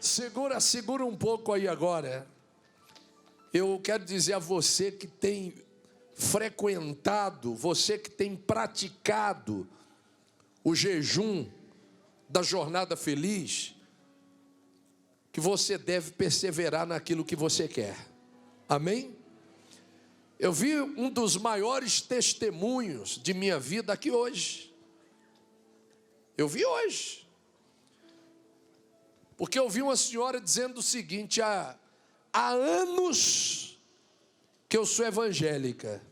Segura um pouco aí agora. Eu quero dizer a você que tem frequentado, você que tem praticado o jejum da jornada feliz, que você deve perseverar naquilo que você quer. Amém? Eu vi um dos maiores testemunhos de minha vida aqui hoje. Eu vi hoje. Porque eu vi uma senhora dizendo o seguinte: há anos que eu sou evangélica.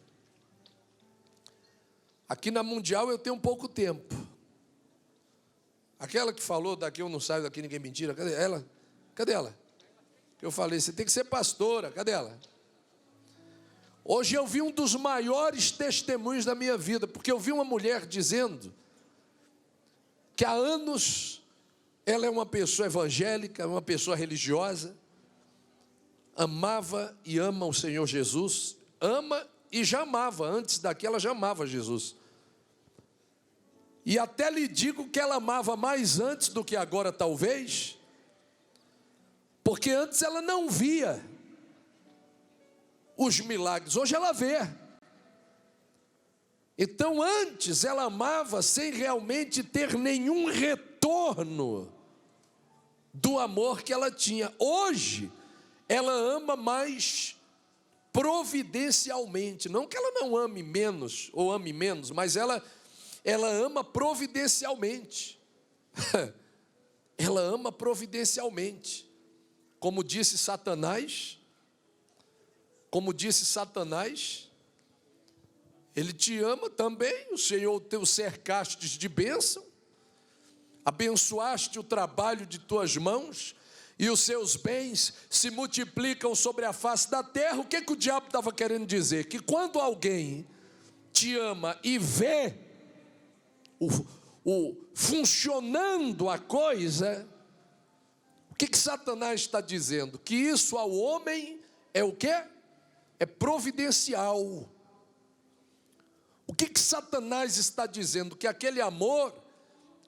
Aqui na Mundial eu tenho pouco tempo. Aquela que falou, daqui eu não saio, daqui ninguém me tira. Cadê ela? Cadê ela? Eu falei, você tem que ser pastora. Cadê ela? Hoje eu vi um dos maiores testemunhos da minha vida, porque eu vi uma mulher dizendo que há anos ela é uma pessoa evangélica, uma pessoa religiosa, amava e ama o Senhor Jesus, ama e já amava, antes daquela já amava Jesus. E até lhe digo que ela amava mais antes do que agora talvez, porque antes ela não via os milagres, hoje ela vê. Então antes ela amava sem realmente ter nenhum retorno do amor que ela tinha. Hoje ela ama mais providencialmente, não que ela não ame menos ou ame menos, mas ela ama providencialmente. Ela ama providencialmente. Como disse Satanás, ele te ama também. O Senhor te cercaste de bênção, abençoaste o trabalho de tuas mãos, e os seus bens se multiplicam sobre a face da terra. O que o diabo estava querendo dizer? Que quando alguém te ama e vê funcionando a coisa, o que Satanás está dizendo? Que isso ao homem é o quê? É providencial. O que Satanás está dizendo? Que aquele amor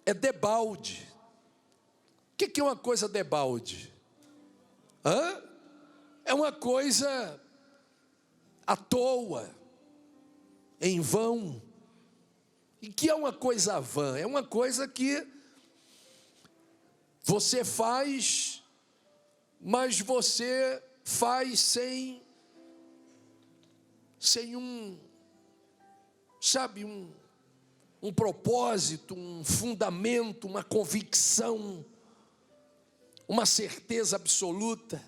é debalde. O que é uma coisa debalde? É uma coisa à toa, em vão. E que é uma coisa vã? É uma coisa que você faz, mas você faz sem um propósito, um fundamento, uma convicção, uma certeza absoluta.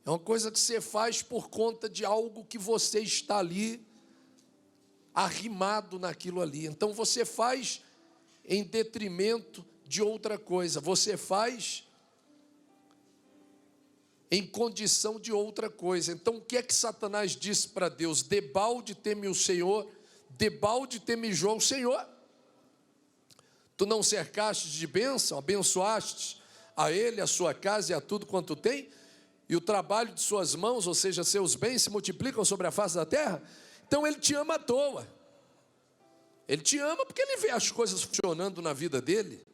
É uma coisa que você faz por conta de algo que você está ali arrimado naquilo ali. Então você faz em detrimento de outra coisa. Você faz em condição de outra coisa. Então o que é que Satanás disse para Deus? Debalde teme o Senhor, debalde teme João o Senhor. Tu não cercaste de bênção, abençoaste a ele, a sua casa e a tudo quanto tem, e o trabalho de suas mãos, ou seja, seus bens se multiplicam sobre a face da terra. Então ele te ama à toa. Ele te ama porque ele vê as coisas funcionando na vida dele.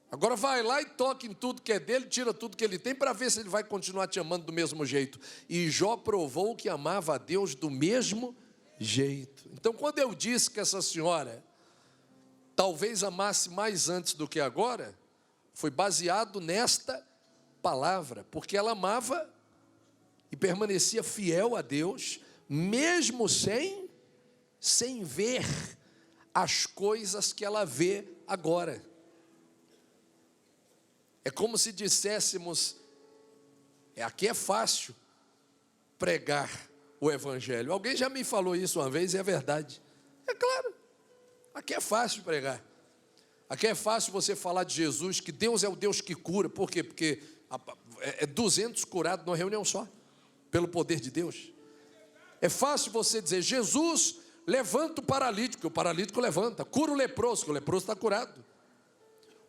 Agora vai lá e toca em tudo que é dele, tira tudo que ele tem, para ver se ele vai continuar te amando do mesmo jeito. E Jó provou que amava a Deus do mesmo jeito. Então quando eu disse que essa senhora talvez amasse mais antes do que agora, foi baseado nesta palavra, porque ela amava e permanecia fiel a Deus, mesmo sem ver as coisas que ela vê agora. É como se disséssemos, aqui é fácil pregar o evangelho. Alguém já me falou isso uma vez e é verdade. É claro, aqui é fácil pregar. Aqui é fácil você falar de Jesus, que Deus é o Deus que cura. Por quê? Porque é 200 curados numa reunião só, pelo poder de Deus. É fácil você dizer, Jesus levanta o paralítico levanta. Cura o leproso, que o leproso está curado.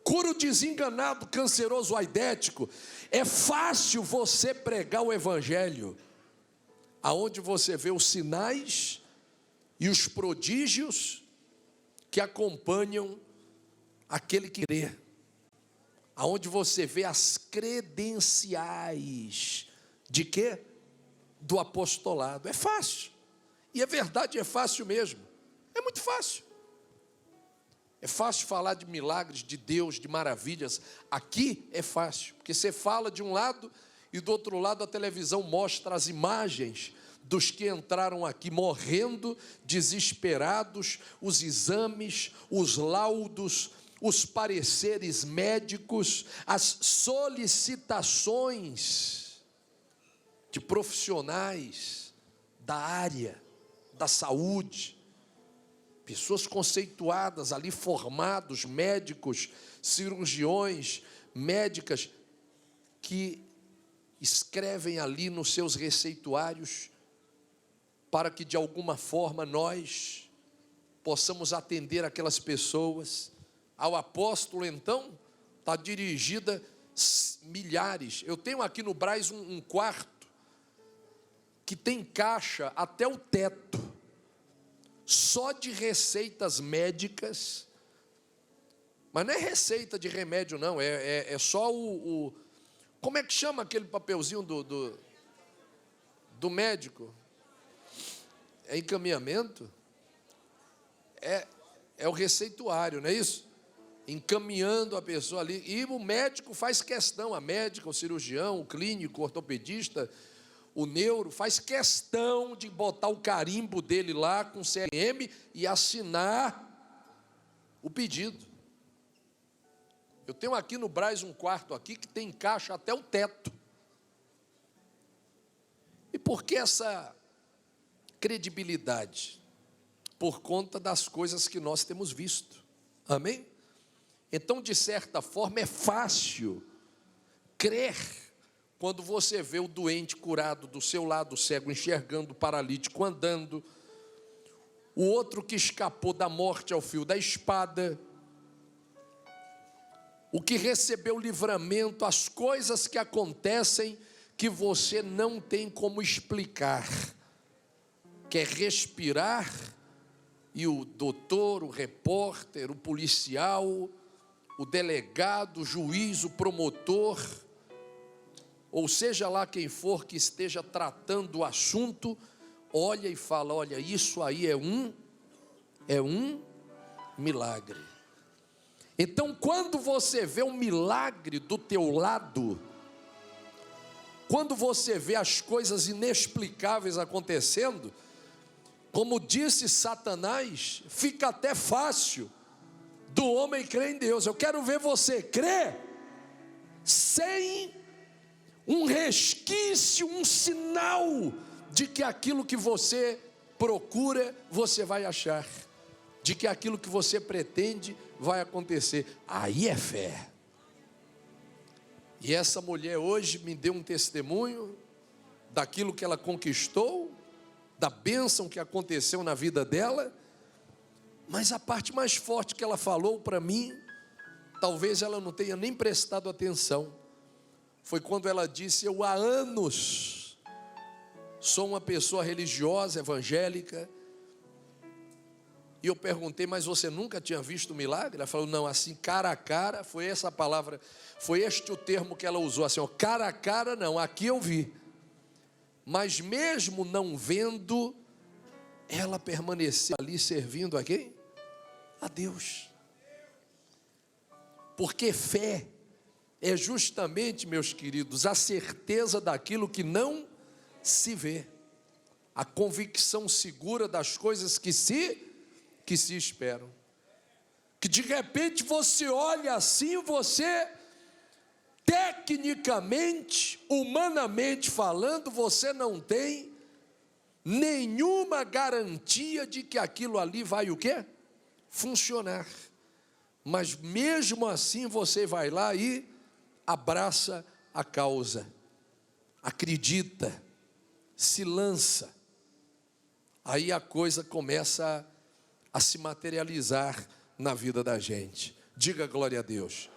Cura o desenganado, canceroso, aidético. É fácil você pregar o evangelho, aonde você vê os sinais e os prodígios que acompanham aquele que crê. aonde você vê as credenciais de quê? Do apostolado. É fácil. E é verdade, é fácil mesmo. É muito fácil. É fácil falar de milagres de Deus, de maravilhas. Aqui é fácil, porque você fala de um lado e do outro lado a televisão mostra as imagens dos que entraram aqui morrendo, desesperados, os exames, os laudos, os pareceres médicos, as solicitações de profissionais da área da saúde, pessoas conceituadas ali, formados, médicos, cirurgiões, médicas, que escrevem ali nos seus receituários para que de alguma forma nós possamos atender aquelas pessoas. Ao apóstolo, então, está dirigida milhares. Eu tenho aqui no Brás um quarto que tem caixa até o teto, só de receitas médicas, mas não é receita de remédio não, é só como é que chama aquele papelzinho do médico? É encaminhamento? É o receituário, não é isso? Encaminhando a pessoa ali, e o médico faz questão, a médica, o cirurgião, o clínico, o ortopedista, o neuro, faz questão de botar o carimbo dele lá com CRM e assinar o pedido. Eu tenho aqui no Brás um quarto aqui que tem caixa até o teto. E por que essa credibilidade? Por conta das coisas que nós temos visto. Amém? Então, de certa forma, é fácil crer quando você vê o doente curado do seu lado, cego enxergando, o paralítico andando, o outro que escapou da morte ao fio da espada, o que recebeu livramento, as coisas que acontecem que você não tem como explicar. Quer respirar e o doutor, o repórter, o policial, o delegado, o juiz, o promotor, ou seja lá quem for que esteja tratando o assunto, olha e fala, olha, isso aí é um milagre. Então, quando você vê um milagre do teu lado, quando você vê as coisas inexplicáveis acontecendo, como disse Satanás, fica até fácil do homem crer em Deus. Eu quero ver você crer sem um resquício, um sinal de que aquilo que você procura, você vai achar, de que aquilo que você pretende vai acontecer. Aí é fé. E essa mulher hoje me deu um testemunho daquilo que ela conquistou, da bênção que aconteceu na vida dela, mas a parte mais forte que ela falou para mim, talvez ela não tenha nem prestado atenção, foi quando ela disse, eu há anos sou uma pessoa religiosa, evangélica, e eu perguntei, mas você nunca tinha visto milagre? Ela falou, não, assim, cara a cara, foi essa a palavra, foi este o termo que ela usou, assim, ó, cara a cara não, aqui eu vi, mas mesmo não vendo, ela permaneceu ali servindo a quem? A Deus. Porque fé é justamente, meus queridos, a certeza daquilo que não se vê, a convicção segura das coisas que se esperam, que de repente você olha assim, você tecnicamente, humanamente falando, você não tem nenhuma garantia de que aquilo ali vai o quê? Funcionar, mas mesmo assim você vai lá e abraça a causa, acredita, se lança, aí a coisa começa a se materializar na vida da gente. Diga glória a Deus.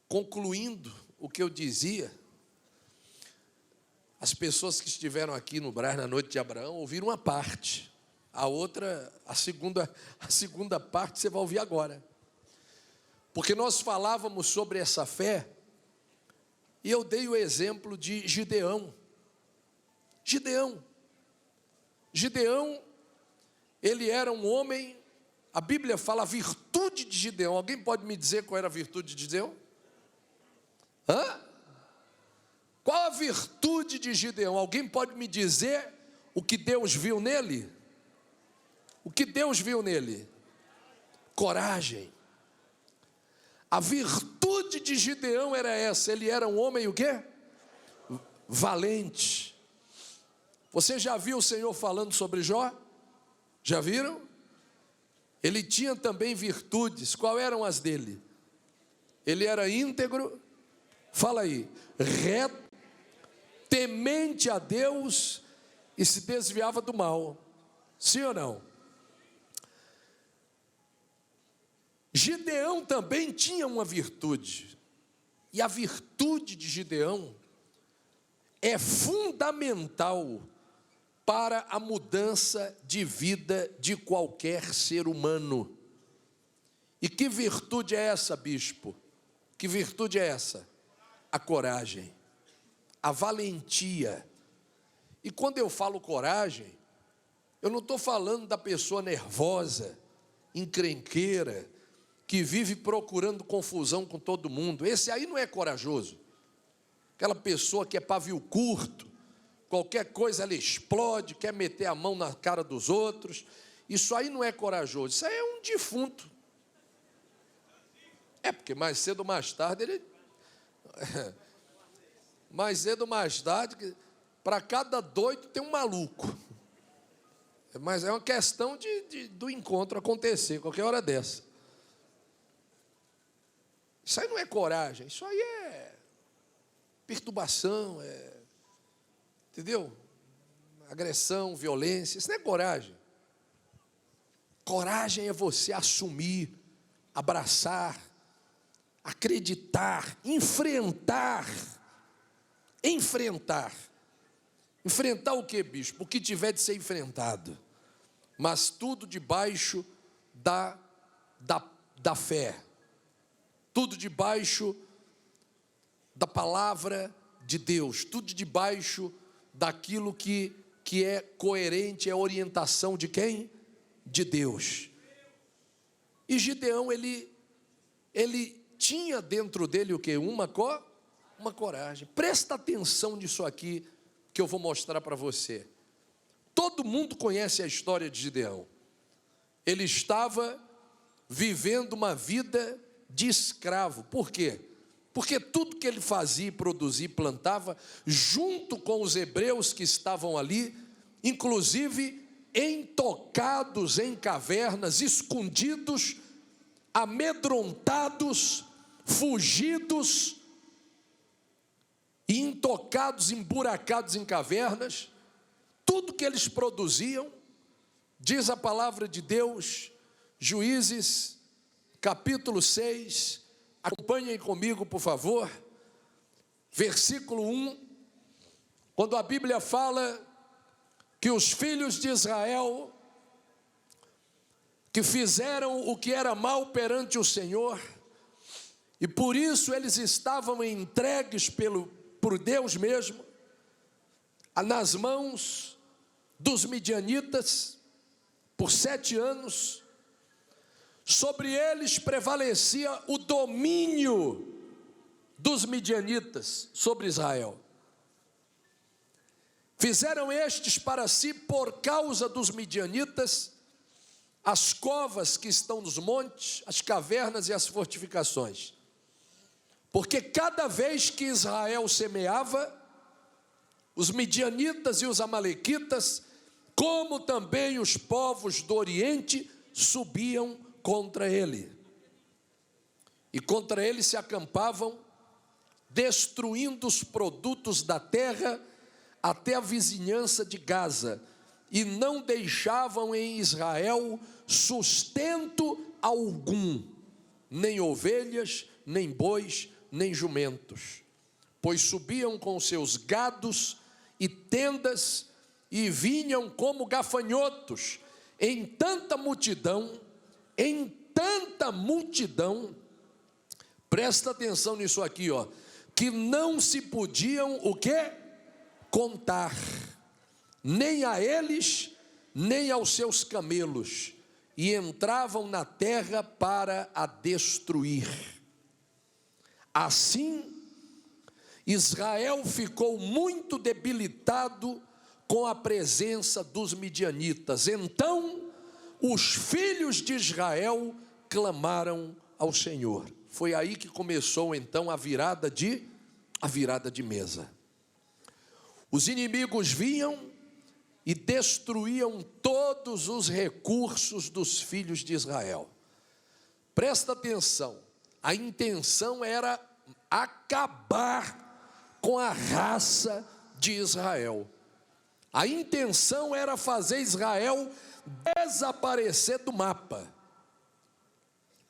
Concluindo o que eu dizia, as pessoas que estiveram aqui no Brás na noite de Abraão ouviram uma parte, a outra, a segunda parte você vai ouvir agora. porque nós falávamos sobre essa fé, e eu dei o exemplo de Gideão. Gideão, ele era um homem, a Bíblia fala a virtude de Gideão. Alguém pode me dizer qual era a virtude de Gideão? Qual a virtude de Gideão? Alguém pode me dizer o que Deus viu nele? O que Deus viu nele? Coragem. A virtude de Gideão era essa, ele era um homem o quê? Valente. Você já viu o Senhor falando sobre Jó? Já viram? Ele tinha também virtudes. Qual eram as dele? Ele era íntegro, fala aí, reto, temente a Deus e se desviava do mal. Sim ou não? Gideão também tinha uma virtude. E a virtude de Gideão é fundamental para a mudança de vida de qualquer ser humano. E que virtude é essa, bispo? Que virtude é essa? A coragem, a valentia. E quando eu falo coragem, eu não estou falando da pessoa nervosa, encrenqueira, que vive procurando confusão com todo mundo. Esse aí não é corajoso. Aquela pessoa que é pavio curto, qualquer coisa ela explode, quer meter a mão na cara dos outros. Isso aí não é corajoso, isso aí é um defunto. Porque mais cedo ou mais tarde ele... mais cedo ou mais tarde, para cada doido tem um maluco. Mas é uma questão do encontro acontecer, qualquer hora dessa. Isso aí não é coragem, isso aí é perturbação, entendeu? Agressão, violência, isso não é coragem. Coragem é você assumir, abraçar, acreditar, enfrentar. Enfrentar o que, bispo? O que tiver de ser enfrentado, mas tudo debaixo da fé, tudo debaixo da palavra de Deus, tudo debaixo daquilo que é coerente, é orientação de quem? De Deus. E Gideão, ele tinha dentro dele o quê? Uma coragem. Presta atenção nisso aqui que eu vou mostrar para você. Todo mundo conhece a história de Gideão. Ele estava vivendo uma vida de escravo. Por quê? Porque tudo que ele fazia, produzia, plantava, junto com os hebreus que estavam ali, inclusive entocados em cavernas, escondidos, amedrontados, fugidos, e intocados, emburacados em cavernas, tudo que eles produziam, diz a palavra de Deus, Juízes, capítulo 6, acompanhem comigo, por favor, versículo 1, quando a Bíblia fala que os filhos de Israel, que fizeram o que era mal perante o Senhor, e por isso eles estavam entregues por Deus mesmo, nas mãos dos midianitas, por 7 anos, sobre eles prevalecia o domínio dos midianitas sobre Israel. Fizeram estes para si, por causa dos midianitas, as covas que estão nos montes, as cavernas e as fortificações. Porque cada vez que Israel semeava, os midianitas e os amalequitas, como também os povos do Oriente, subiam contra ele. E contra ele se acampavam, destruindo os produtos da terra até a vizinhança de Gaza, e não deixavam em Israel sustento algum, nem ovelhas, nem bois, nem jumentos, pois subiam com seus gados e tendas e vinham como gafanhotos em tanta multidão, Presta atenção nisso aqui, ó. Que não se podiam o quê? Contar, nem a eles, nem aos seus camelos, e entravam na terra para a destruir. Assim, Israel ficou muito debilitado com a presença dos midianitas. Então, os filhos de Israel clamaram ao Senhor. Foi aí que começou então a virada de mesa. Os inimigos vinham e destruíam todos os recursos dos filhos de Israel. Presta atenção, a intenção era acabar com a raça de Israel. A intenção era fazer Israel desaparecer do mapa.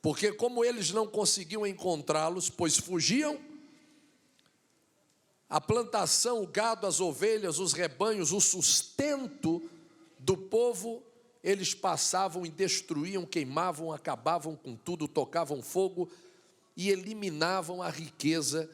Porque como eles não conseguiam encontrá-los, pois fugiam, a plantação, o gado, as ovelhas, os rebanhos, o sustento do povo, eles passavam e destruíam, queimavam, acabavam com tudo, tocavam fogo e eliminavam a riqueza,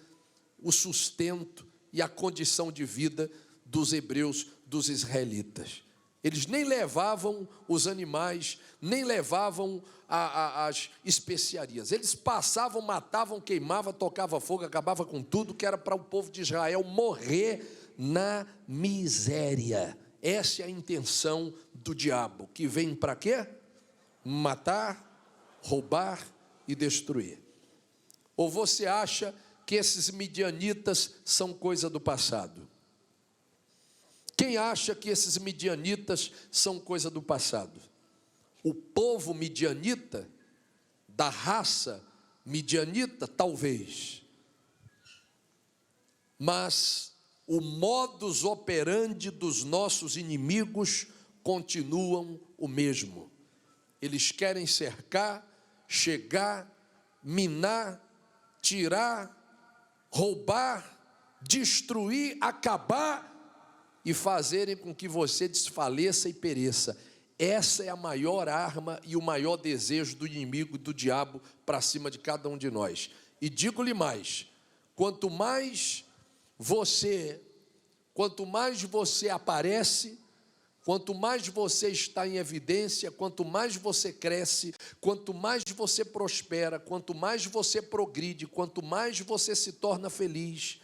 o sustento e a condição de vida dos hebreus, dos israelitas. Eles nem levavam os animais, nem levavam as especiarias. Eles passavam, matavam, queimavam, tocavam fogo, acabavam com tudo, que era para o povo de Israel morrer na miséria. Essa é a intenção do diabo, que vem para quê? Matar, roubar e destruir. Ou você acha que esses midianitas são coisa do passado? Quem acha que esses midianitas são coisa do passado? O povo midianita, da raça midianita, talvez. Mas o modus operandi dos nossos inimigos continuam o mesmo. Eles querem cercar, chegar, minar, tirar, roubar, destruir, acabar e fazerem com que você desfaleça e pereça. Essa é a maior arma e o maior desejo do inimigo, do diabo, para cima de cada um de nós. E digo-lhe mais, quanto mais você aparece, quanto mais você está em evidência, quanto mais você cresce, quanto mais você prospera, quanto mais você progride, quanto mais você se torna feliz,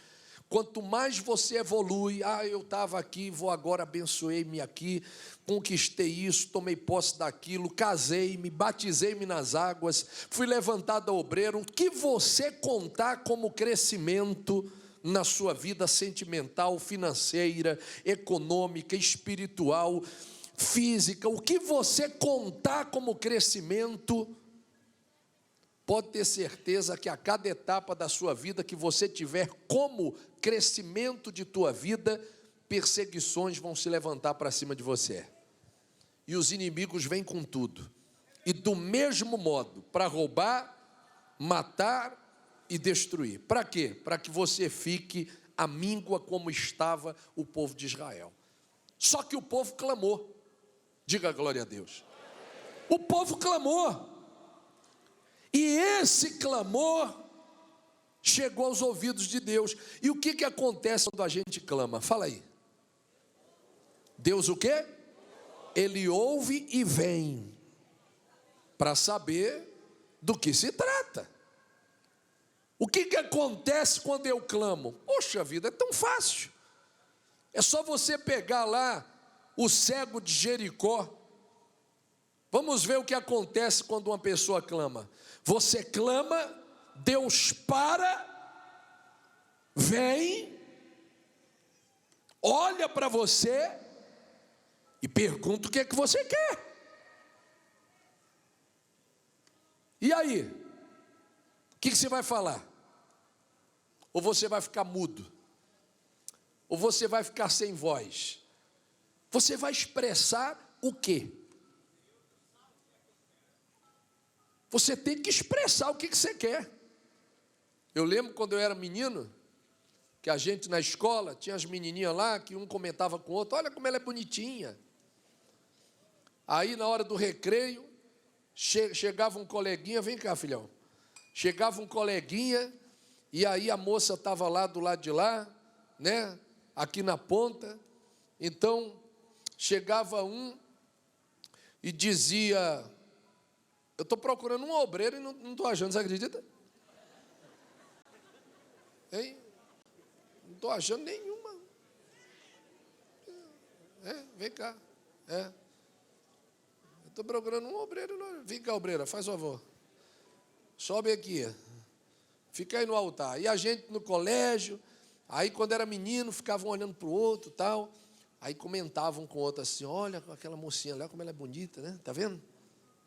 quanto mais você evolui, eu estava aqui, vou agora, abençoei-me aqui, conquistei isso, tomei posse daquilo, casei-me, batizei-me nas águas, fui levantado a obreiro. O que você contar como crescimento na sua vida sentimental, financeira, econômica, espiritual, física, o que você contar como crescimento, pode ter certeza que a cada etapa da sua vida que você tiver como crescimento de tua vida, perseguições vão se levantar para cima de você. E os inimigos vêm com tudo. E do mesmo modo, para roubar, matar e destruir. Para quê? Para que você fique amíngua como estava o povo de Israel. Só que o povo clamou. Diga glória a Deus. O povo clamou. E esse clamor chegou aos ouvidos de Deus. E o que acontece quando a gente clama? Fala aí. Deus o quê? Ele ouve e vem para saber do que se trata. O que acontece quando eu clamo? Poxa vida, é tão fácil. É só você pegar lá o cego de Jericó. Vamos ver o que acontece quando uma pessoa clama. Você clama, Deus para, vem, olha para você e pergunta o que é que você quer. E aí? O que você vai falar? Ou você vai ficar mudo? Ou você vai ficar sem voz? Você vai expressar o quê? Você tem que expressar o que você quer. Eu lembro quando eu era menino, que a gente na escola, tinha as menininhas lá, que um comentava com o outro, olha como ela é bonitinha. Aí na hora do recreio, chegava um coleguinha, vem cá filhão, chegava um coleguinha, e aí a moça estava lá do lado de lá, né? Aqui na ponta. Então, chegava um e dizia: eu estou procurando um obreiro e não estou achando, você acredita? Hein? Não estou achando nenhuma. Vem cá. Eu estou procurando um obreiro. Não. Vem cá, obreira, faz favor. Sobe aqui. Fica aí no altar. E a gente no colégio, aí quando era menino, ficavam olhando para o outro e tal. Aí comentavam com o outro assim: olha aquela mocinha lá, como ela é bonita, né? Tá vendo?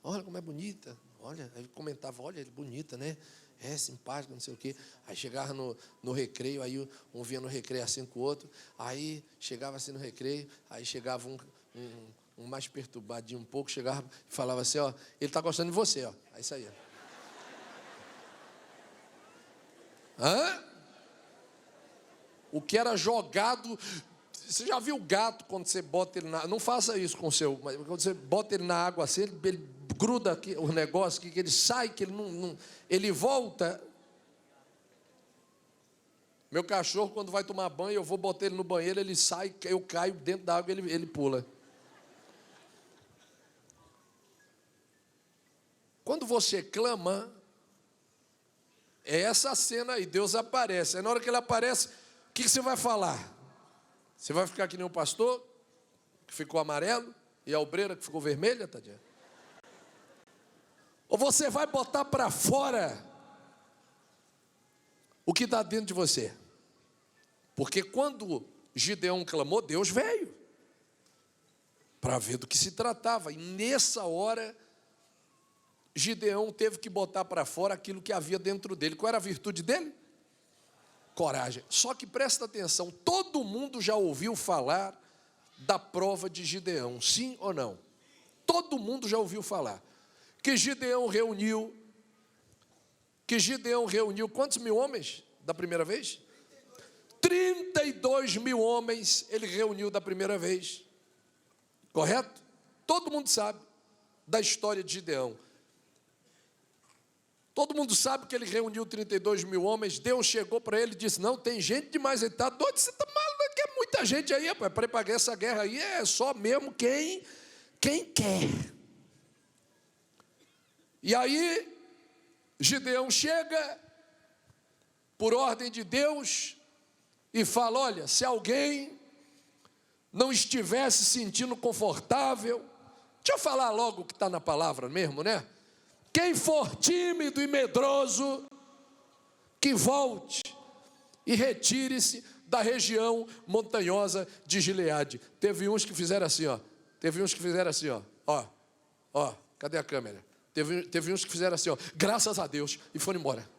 Olha como é bonita. Olha, aí comentava: olha, bonita, né? É simpática, não sei o quê. Aí chegava no recreio, aí um vinha no recreio assim com o outro. Aí chegava assim no recreio, aí chegava um mais perturbadinho um pouco, chegava e falava assim: ó, ele está gostando de você, ó. Aí saía. Hã? O que era jogado. Você já viu o gato quando você bota ele na... Não faça isso com o seu, mas quando você bota ele na água assim, ele gruda aqui, o negócio, que ele sai, que ele não... Ele volta. Meu cachorro, quando vai tomar banho, eu vou botar ele no banheiro, ele sai, eu caio dentro da água, ele pula. Quando você clama, é essa cena aí, Deus aparece. Aí na hora que ele aparece, o que você vai falar? Você vai ficar que nem o pastor, que ficou amarelo, e a obreira que ficou vermelha, tadinha? Ou você vai botar para fora o que está dentro de você? Porque quando Gideão clamou, Deus veio para ver do que se tratava. E nessa hora, Gideão teve que botar para fora aquilo que havia dentro dele. Qual era a virtude dele? Coragem. Só que presta atenção, todo mundo já ouviu falar da prova de Gideão, sim ou não? Todo mundo já ouviu falar que Gideão reuniu quantos mil homens da primeira vez? 32 mil homens ele reuniu da primeira vez, correto? Todo mundo sabe da história de Gideão. Todo mundo sabe que ele reuniu 32 mil homens. Deus chegou para ele e disse: não, tem gente demais. Ele está doido, você está maluco, é muita gente aí, rapaz. Para pagar essa guerra aí é só mesmo quem quer. E aí, Gideão chega, por ordem de Deus, e fala: olha, se alguém não estiver se sentindo confortável, deixa eu falar logo o que está na palavra mesmo, né? Quem for tímido e medroso, que volte e retire-se da região montanhosa de Gileade. Teve uns que fizeram assim, ó. Ó, cadê a câmera? Teve uns que fizeram assim, ó. Graças a Deus, e foram embora.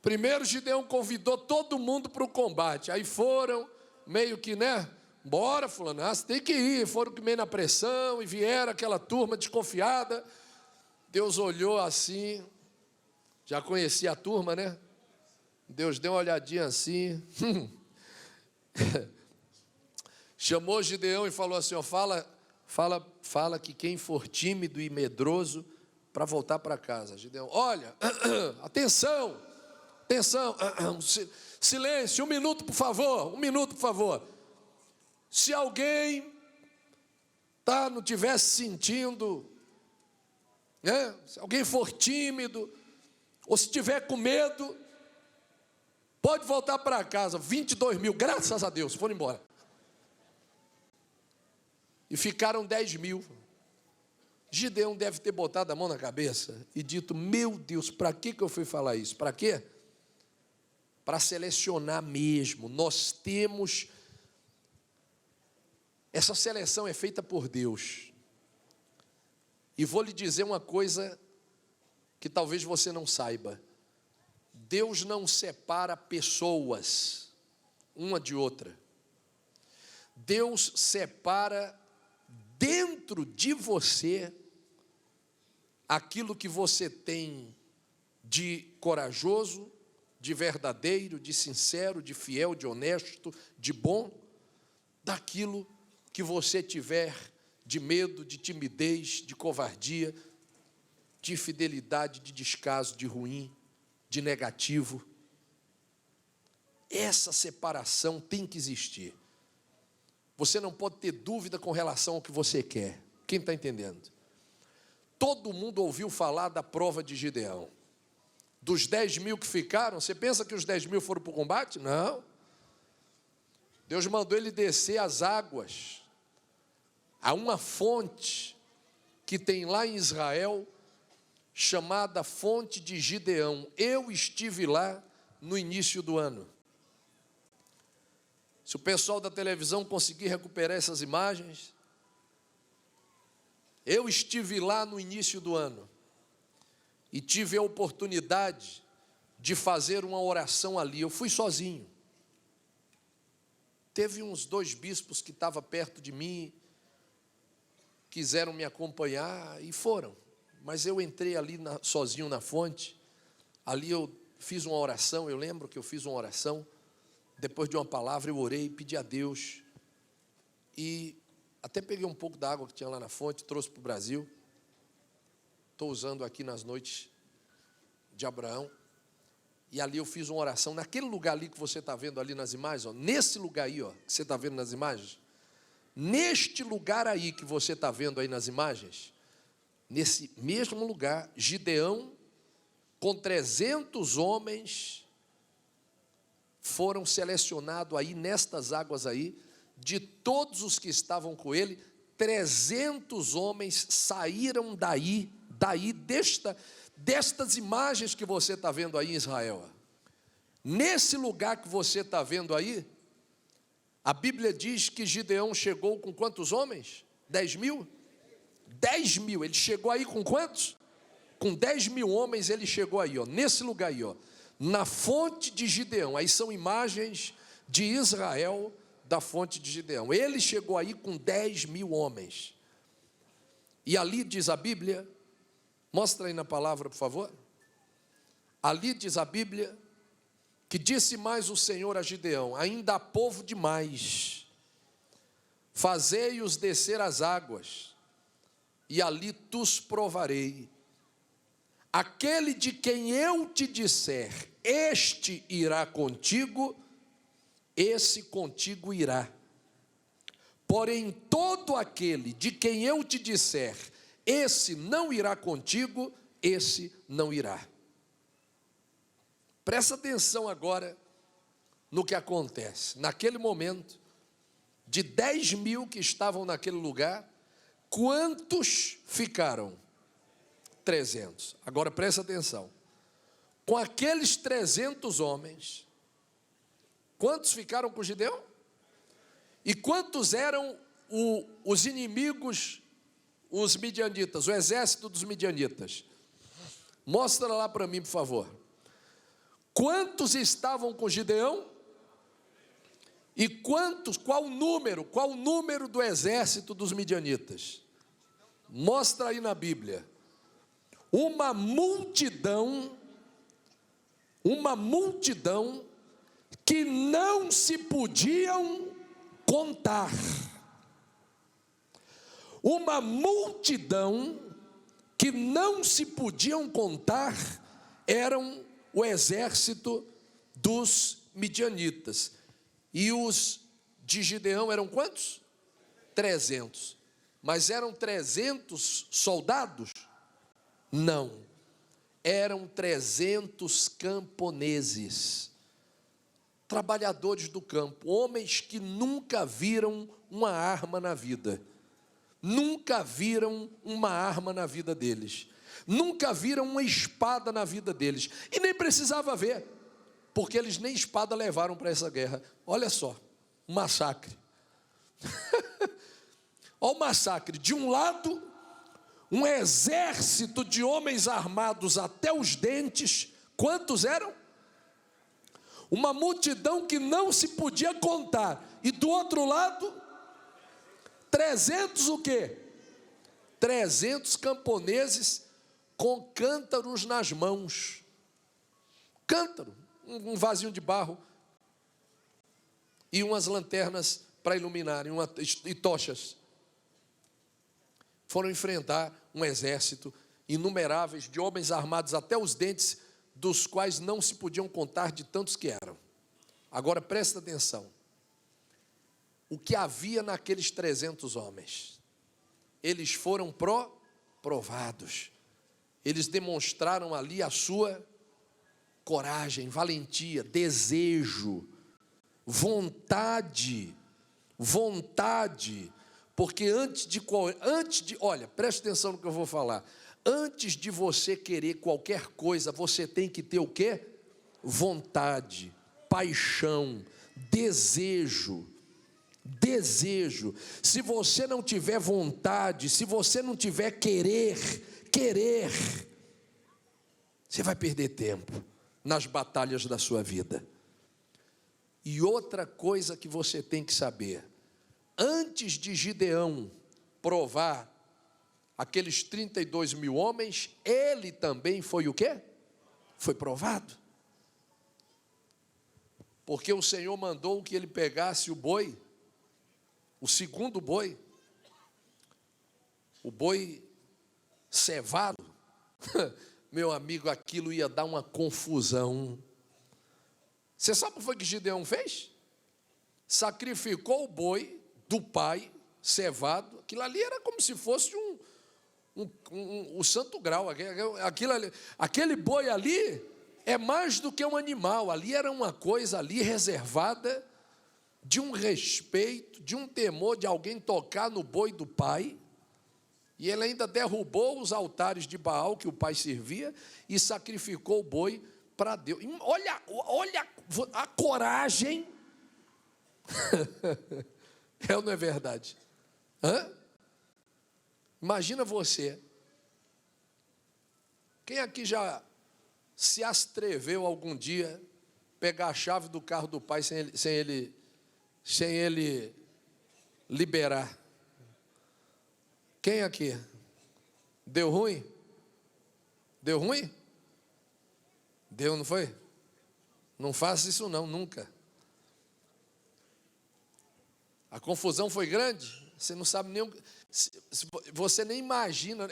Primeiro Gideão convidou todo mundo para o combate. Aí foram, meio que, né? Bora, fulano, você tem que ir. Foram meio na pressão e vieram aquela turma desconfiada. Deus olhou assim, já conhecia a turma, né? Deus deu uma olhadinha assim, chamou Gideão e falou assim: ó, fala que quem for tímido e medroso, para voltar para casa. Gideão: olha, atenção, silêncio, um minuto, por favor. Se alguém não estiver se sentindo, né? Se alguém for tímido, ou se estiver com medo, pode voltar para casa. 22 mil, graças a Deus, foram embora. E ficaram 10 mil. Gideão deve ter botado a mão na cabeça e dito: meu Deus, para que eu fui falar isso? Para quê? Para selecionar mesmo. Nós temos... Essa seleção é feita por Deus. E vou lhe dizer uma coisa que talvez você não saiba. Deus não separa pessoas uma de outra. Deus separa dentro de você aquilo que você tem de corajoso, de verdadeiro, de sincero, de fiel, de honesto, de bom, daquilo que você tiver de medo, de timidez, de covardia, de infidelidade, de descaso, de ruim, de negativo. Essa separação tem que existir. Você não pode ter dúvida com relação ao que você quer. Quem está entendendo? Todo mundo ouviu falar da prova de Gideão. Dos 10.000 que ficaram, você pensa que os 10.000 foram para o combate? Não. Deus mandou ele descer as águas. Há uma fonte que tem lá em Israel, chamada Fonte de Gideão. Eu estive lá no início do ano. Se o pessoal da televisão conseguir recuperar essas imagens, eu estive lá no início do ano e tive a oportunidade de fazer uma oração ali. Eu fui sozinho. Teve uns 2 bispos que estavam perto de mim, quiseram me acompanhar e foram. Mas eu entrei ali sozinho na fonte. Ali eu fiz uma oração, eu lembro que eu fiz uma oração. Depois de uma palavra eu orei, pedi a Deus. E até peguei um pouco da água que tinha lá na fonte, trouxe para o Brasil. Estou usando aqui nas noites de Abraão. E ali eu fiz uma oração, naquele lugar ali que você está vendo ali nas imagens, ó, nesse lugar aí, ó, que você está vendo nas imagens, neste lugar aí que você está vendo aí nas imagens, nesse mesmo lugar, Gideão, com 300 homens, foram selecionados aí, nestas águas aí, de todos os que estavam com ele, 300 homens saíram destas imagens que você está vendo aí em Israel. Nesse lugar que você está vendo aí, a Bíblia diz que Gideão chegou com quantos homens? 10.000? 10.000, ele chegou aí com quantos? Com 10.000 homens ele chegou aí, ó, nesse lugar aí, ó, na fonte de Gideão. Aí são imagens de Israel, da fonte de Gideão. Ele chegou aí com 10.000 homens. E ali diz a Bíblia, mostra aí na palavra, por favor. Ali diz a Bíblia, que disse mais o Senhor a Gideão: ainda há povo demais, fazei-os descer as águas, e ali tus provarei. Aquele de quem eu te disser, este irá contigo, esse contigo irá. Porém, todo aquele de quem eu te disser, esse não irá contigo, esse não irá. Presta atenção agora no que acontece. Naquele momento, de 10.000 que estavam naquele lugar, quantos ficaram? 300. Agora presta atenção. Com aqueles 300 homens, quantos ficaram com Gideão? E quantos eram os inimigos, os midianitas, o exército dos midianitas? Mostra lá para mim, por favor. Quantos estavam com Gideão? E quantos, qual o número do exército dos midianitas? Mostra aí na Bíblia. Uma multidão que não se podiam contar. Uma multidão que não se podiam contar eram o exército dos midianitas. E os de Gideão eram quantos? 300. Mas eram 300 soldados? Não. Eram 300 camponeses, trabalhadores do campo, homens que nunca viram uma arma na vida. Nunca viram uma arma na vida deles. Nunca viram uma espada na vida deles. E nem precisava ver, porque eles nem espada levaram para essa guerra. Olha só, um massacre. Olha o massacre. De um lado, um exército de homens armados até os dentes. Quantos eram? Uma multidão que não se podia contar. E do outro lado, 300 o quê? 300 camponeses com cântaros nas mãos. Cântaro, um vasinho de barro e umas lanternas para iluminarem, e tochas. Foram enfrentar um exército inumeráveis, de homens armados até os dentes, dos quais não se podiam contar de tantos que eram. Agora presta atenção. O que havia naqueles 300 homens? Eles foram provados. Eles demonstraram ali a sua coragem, valentia, desejo, vontade, porque olha, preste atenção no que eu vou falar. Antes de você querer qualquer coisa, você tem que ter o quê? Vontade, paixão, desejo. Se você não tiver vontade, se você não tiver querer, você vai perder tempo nas batalhas da sua vida. E outra coisa que você tem que saber: antes de Gideão provar aqueles 32 mil homens, ele também foi o quê? Foi provado. Porque o Senhor mandou que ele pegasse o boi, o segundo boi, o boi cevado. Meu amigo, aquilo ia dar uma confusão. Você sabe o que foi que Gideão fez? Sacrificou o boi do pai cevado. Aquilo ali era como se fosse o santo grau. Aquele boi ali é mais do que um animal. Ali era uma coisa ali reservada de um respeito, de um temor de alguém tocar no boi do pai. E ele ainda derrubou os altares de Baal que o pai servia e sacrificou o boi para Deus. Olha a coragem. É ou não é verdade? Imagina você. Quem aqui já se atreveu algum dia pegar a chave do carro do pai sem ele liberar? Quem aqui? Deu ruim? Deu ruim? Deu, não foi? Não faça isso não, nunca. A confusão foi grande? Você não sabe nem... Você nem imagina.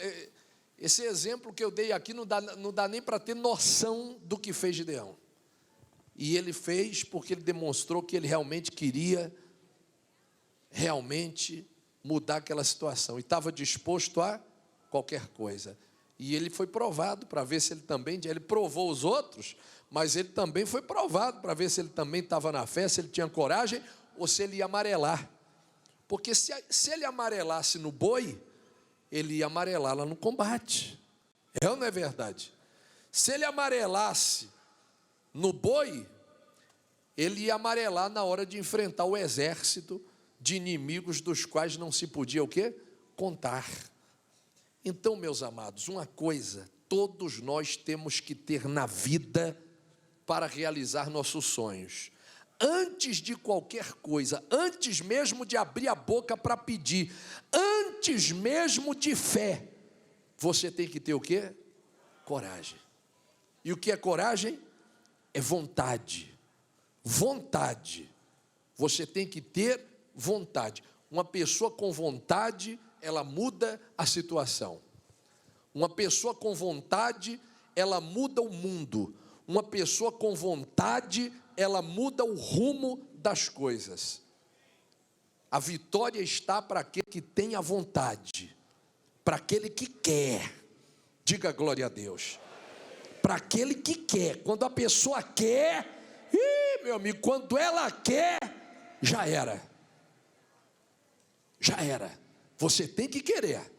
Esse exemplo que eu dei aqui não dá nem para ter noção do que fez Gideão. E ele fez porque ele demonstrou que ele realmente queria mudar aquela situação. E estava disposto a qualquer coisa. E ele foi provado para ver se ele também... Ele provou os outros, mas ele também foi provado para ver se ele também estava na fé, se ele tinha coragem ou se ele ia amarelar. Porque se ele amarelasse no boi, ele ia amarelar lá no combate. É ou não é verdade? Se ele amarelasse no boi, ele ia amarelar na hora de enfrentar o exército de inimigos dos quais não se podia o quê? Contar. Então, meus amados, uma coisa todos nós temos que ter na vida para realizar nossos sonhos. Antes de qualquer coisa, antes mesmo de abrir a boca para pedir, antes mesmo de fé, você tem que ter o quê? Coragem. E o que é coragem? É vontade. Vontade. Você tem que ter vontade. Uma pessoa com vontade, ela muda a situação. Uma pessoa com vontade, ela muda o mundo. Uma pessoa com vontade, ela muda o rumo das coisas. A vitória está para aquele que tem a vontade, para aquele que quer. Diga glória a Deus. Para aquele que quer. Quando a pessoa quer, meu amigo, quando ela quer, já era. Já era. Você tem que querer.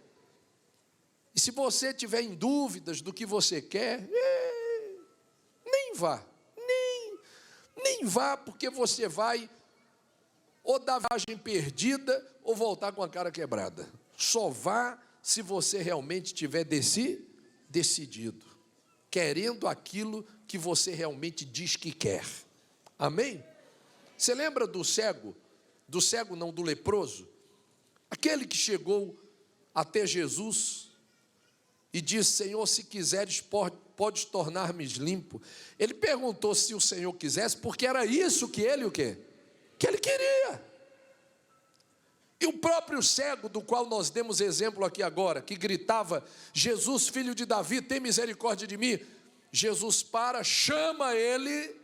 E se você tiver em dúvidas do que você quer, nem vá. Nem vá, porque você vai ou dar viagem perdida ou voltar com a cara quebrada. Só vá se você realmente tiver decidido, querendo aquilo que você realmente diz que quer. Amém? Você lembra do cego? Do cego não, do leproso? Aquele que chegou até Jesus e disse: Senhor, se quiseres, podes tornar-me limpo. Ele perguntou se o Senhor quisesse, porque era isso que ele o quê? Que ele queria. E o próprio cego, do qual nós demos exemplo aqui agora, que gritava: Jesus, filho de Davi, tem misericórdia de mim. Jesus para, chama ele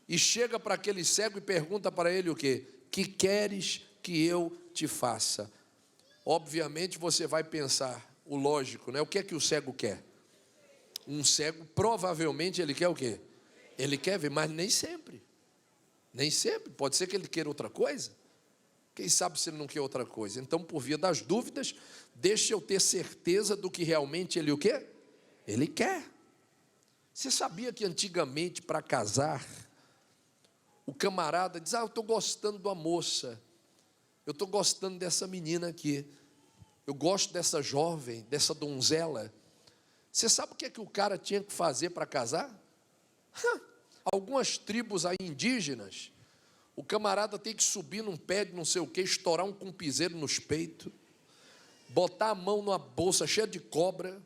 e chega para aquele cego e pergunta para ele o quê? Que queres que eu te faça? Obviamente você vai pensar, o lógico, né? O que é que o cego quer? Um cego, provavelmente ele quer o quê? Ele quer ver, mas nem sempre. Nem sempre, pode ser que ele queira outra coisa. Quem sabe se ele não quer outra coisa? Então, por via das dúvidas, deixe eu ter certeza do que realmente ele o quê? Ele quer. Você sabia que antigamente, para casar, o camarada diz: eu estou gostando de uma moça, eu estou gostando dessa menina aqui, eu gosto dessa jovem, dessa donzela. Você sabe o que é que o cara tinha que fazer para casar? Algumas tribos aí indígenas, o camarada tem que subir num pé de não sei o que, estourar um cumpizeiro nos peitos, botar a mão numa bolsa cheia de cobra.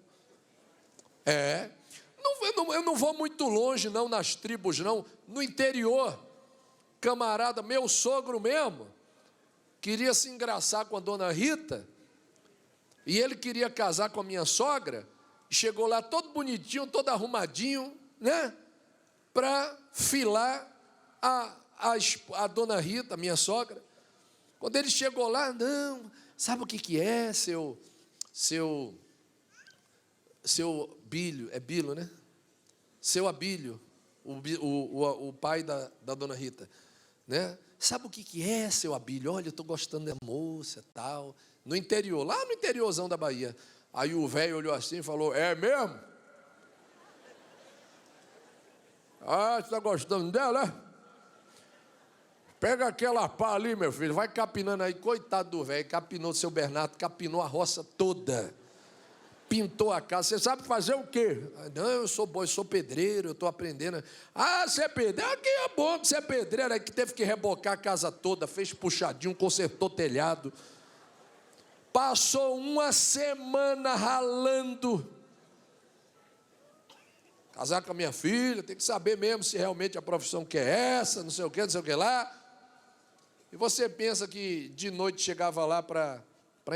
Eu não vou muito longe não, nas tribos não, no interior, camarada, meu sogro mesmo, queria se engraçar com a dona Rita, e ele queria casar com a minha sogra, chegou lá todo bonitinho, todo arrumadinho, né, para filar a dona Rita, minha sogra. Quando ele chegou lá, não, sabe o que é, seu Bílio, é Bilo, né? Seu Abílio, o pai da dona Rita, né? Sabe o que é, seu Abílio? Olha, eu estou gostando da moça, tal. No interior, lá no interiorzão da Bahia. Aí o velho olhou assim e falou: é mesmo? Ah, você está gostando dela, é? Pega aquela pá ali, meu filho, vai capinando aí. Coitado do velho, capinou, seu Bernardo, capinou a roça toda. Pintou a casa. Você sabe fazer o quê? Não, eu sou bom, eu sou pedreiro, eu estou aprendendo. Ah, você é pedreiro? Aqui é bom que você é pedreiro. Aí que teve que rebocar a casa toda, fez puxadinho, consertou telhado. Passou uma semana ralando. Casar com a minha filha, tem que saber mesmo se realmente a profissão que é essa, não sei o que lá. E você pensa que de noite chegava lá para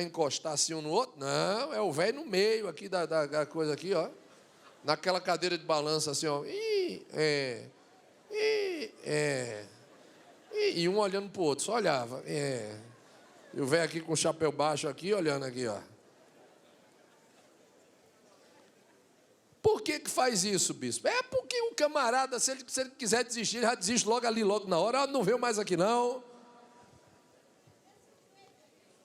encostar assim um no outro? Não, é o velho no meio aqui da coisa aqui, ó. Naquela cadeira de balanço assim, ó. E um olhando para o outro, só olhava. E o velho aqui com o chapéu baixo aqui, olhando aqui, ó. Por que faz isso, bispo? É porque o camarada, se ele quiser desistir, ele já desiste logo ali, logo na hora. Não veio mais aqui não.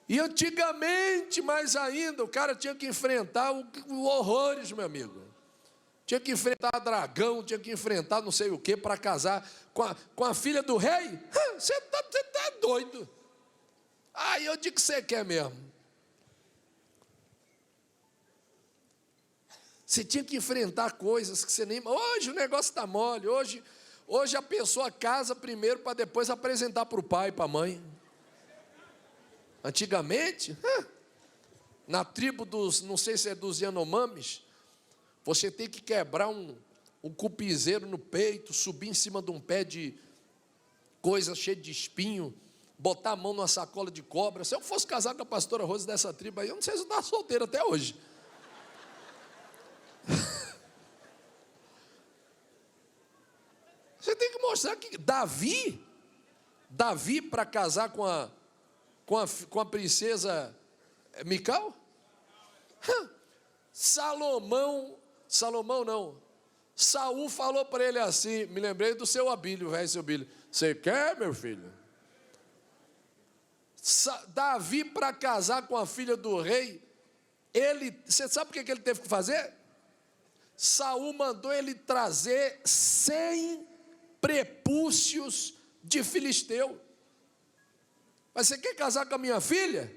E antigamente, mais ainda, o cara tinha que enfrentar o horrores, meu amigo. Tinha que enfrentar dragão, tinha que enfrentar não sei o que para casar com a filha do rei. Você tá doido. Aí eu digo que você quer mesmo. Você tinha que enfrentar coisas que você nem... Hoje o negócio está mole. Hoje a pessoa casa primeiro para depois apresentar para o pai, para a mãe. Antigamente, na tribo dos, não sei se é dos Yanomamis, você tem que quebrar um cupizeiro no peito, subir em cima de um pé de coisa cheia de espinho, botar a mão numa sacola de cobra. Se eu fosse casar com a pastora Rose dessa tribo aí, eu não sei se eu estava solteiro até hoje. Você tem que mostrar que Davi para casar com a princesa Mical? Salomão não. Saul falou para ele assim, me lembrei do seu Abílio, velho, seu Abílio. Você quer, meu filho? Davi para casar com a filha do rei, você sabe o que ele teve que fazer? Saul mandou ele trazer 100 prepúcios de filisteu. Mas você quer casar com a minha filha?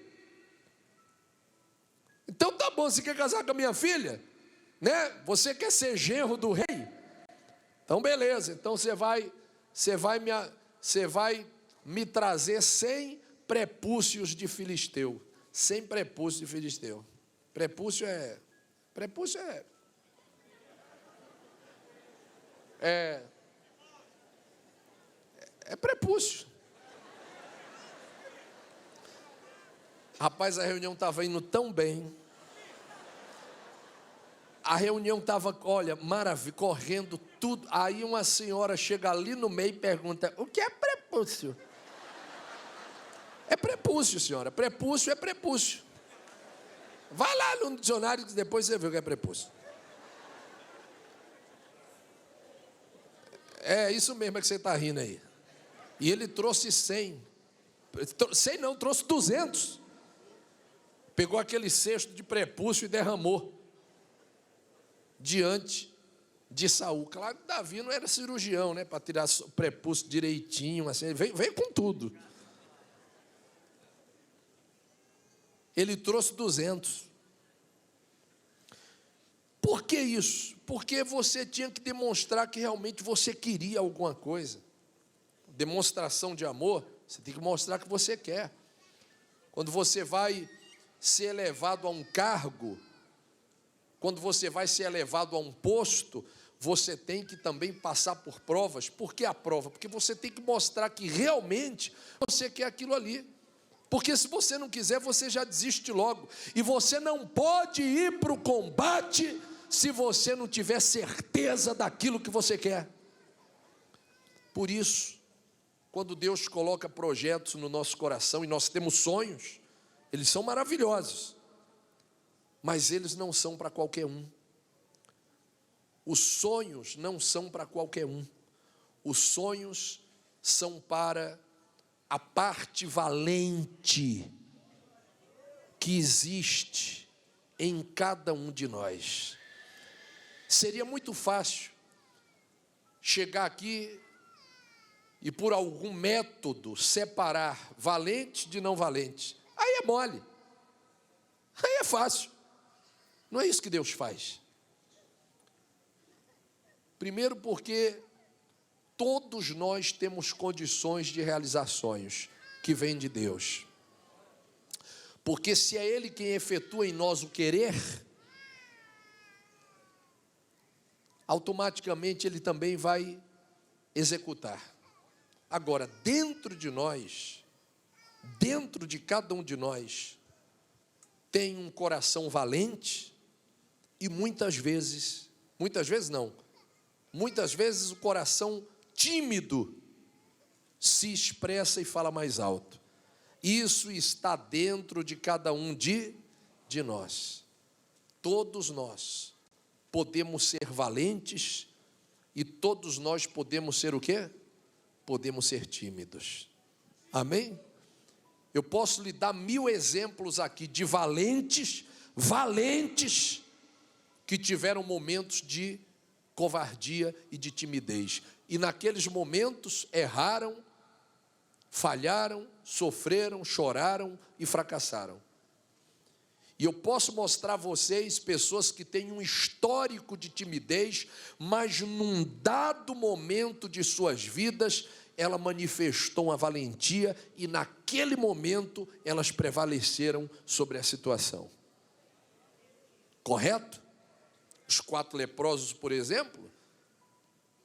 Então tá bom, você quer casar com a minha filha? Né? Você quer ser genro do rei? Então beleza, então você vai me trazer 100 prepúcios de filisteu. 100 prepúcios de filisteu. Prepúcio é prepúcio. Rapaz, a reunião estava indo tão bem. A reunião estava, olha, maravilha, correndo tudo. Aí uma senhora chega ali no meio e pergunta: o que é prepúcio? É prepúcio, senhora. Prepúcio é prepúcio. Vai lá no dicionário que depois você vê o que é prepúcio. É isso mesmo que você está rindo aí. E ele trouxe 100. 100 não, trouxe 200. Pegou aquele cesto de prepúcio e derramou diante de Saul. Claro que Davi não era cirurgião, né? Para tirar o prepúcio direitinho, assim. Veio com tudo. Ele trouxe 200. Por que isso? Porque você tinha que demonstrar que realmente você queria alguma coisa. Demonstração de amor, você tem que mostrar que você quer. Quando você vai ser elevado a um cargo, quando você vai ser elevado a um posto, você tem que também passar por provas. Por que a prova? Porque você tem que mostrar que realmente você quer aquilo ali. Porque se você não quiser, você já desiste logo. E você não pode ir para o combate se você não tiver certeza daquilo que você quer. Por isso, quando Deus coloca projetos no nosso coração e nós temos sonhos, eles são maravilhosos, mas eles não são para qualquer um. Os sonhos não são para qualquer um. Os sonhos são para a parte valente que existe em cada um de nós. Seria muito fácil chegar aqui e por algum método separar valente de não valente. Aí é mole. Aí é fácil. Não é isso que Deus faz. Primeiro porque todos nós temos condições de realizar sonhos que vêm de Deus. Porque se é Ele quem efetua em nós o querer, automaticamente Ele também vai executar. Agora, dentro de nós, dentro de cada um de nós, tem um coração valente e muitas vezes o coração tímido se expressa e fala mais alto. Isso está dentro de cada um de nós. Todos nós podemos ser valentes e todos nós podemos ser o quê? Podemos ser tímidos. Amém? Eu posso lhe dar 1000 exemplos aqui de valentes que tiveram momentos de covardia e de timidez. E naqueles momentos erraram, falharam, sofreram, choraram e fracassaram. E eu posso mostrar a vocês pessoas que têm um histórico de timidez, mas num dado momento de suas vidas, ela manifestou uma valentia e naquele momento elas prevaleceram sobre a situação. Correto? Os 4 leprosos, por exemplo,